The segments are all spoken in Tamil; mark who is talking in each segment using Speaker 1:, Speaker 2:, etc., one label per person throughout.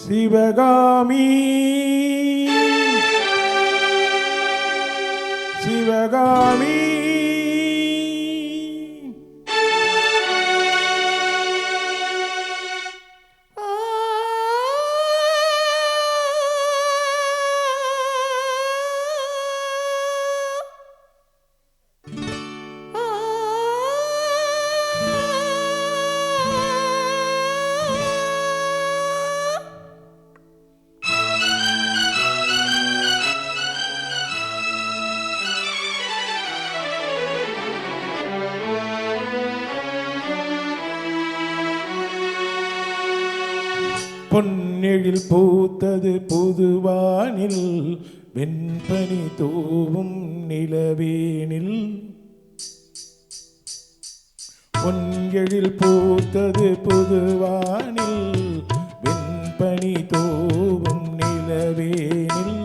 Speaker 1: சிவகாமி சிவகாமி பொன்னெழில் பூத்தது புதுவானில் வெண்பனி தூவும் நிலவேனில் பொன்னெழில் பூத்தது புதுவானில் வெண்பனி தூவும் நிலவேனில்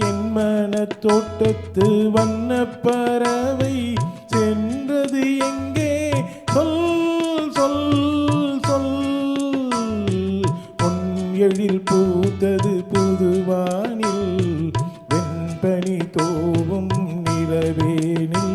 Speaker 1: என் மனத் தோட்டத்து வண்ணப் பறவை சென்றது எங்கே சொல் சொல் எழில் பூத்தது புதுவானில் வெண்பனி தோவும் நிலவேனில்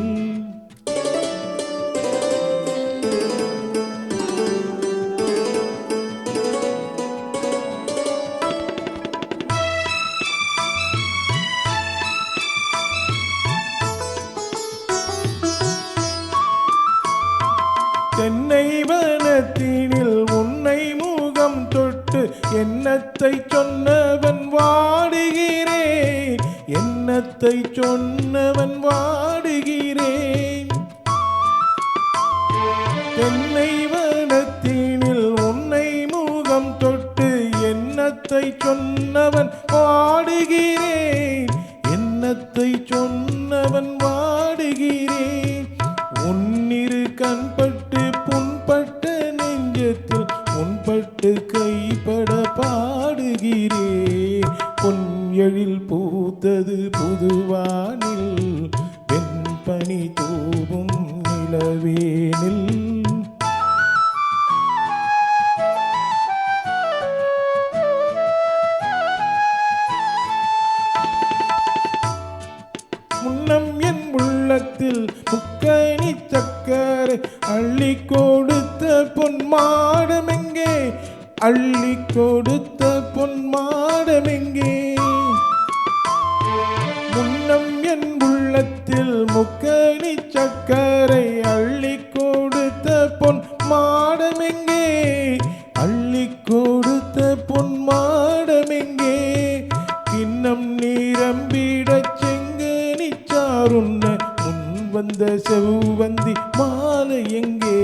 Speaker 1: தென்னை வனத்தினில் உன்னை முகம் தொட்டு எண்ணத்தை சொன்னவன் வாடுகிறேன் எண்ணத்தை சொன்னவன் வாடுகிறேன் தென்னை வனத்தினில் உன்னை முகம் தொட்டு எண்ணத்தை சொன்னவன் வாடுகிறேன் எண்ணத்தை சொன்னவன் வாடுகிறேன் உன்னிரு கண்பட்டு புண்பட்ட நெஞ்சத்தில் உன்பட்டு கைப்பட பாடுகிறேன் பொன் எழில் பூத்தது புதுவானில் வெண்பனி தூவும் நிலவேனில் முன்னம் என் உள்ளத்தில் முக்கணி சக்கரை அள்ளி கொடுத்த பொன்மாடமெங்கே அள்ளி கொடுத்த பொன்மாடமெங்கே முன்னம் என் உள்ளத்தில் முக்கணி சக்கரை அள்ளி கொடுத்த பொன்மாடமெங்கே அள்ளி கொடுத்த பொன்மாடமெங்கே கிண்ணம் நீரம்பிடச் செங்கனிச்சாருன்ன முன் வந்த செவ்வந்தி மாலை எங்கே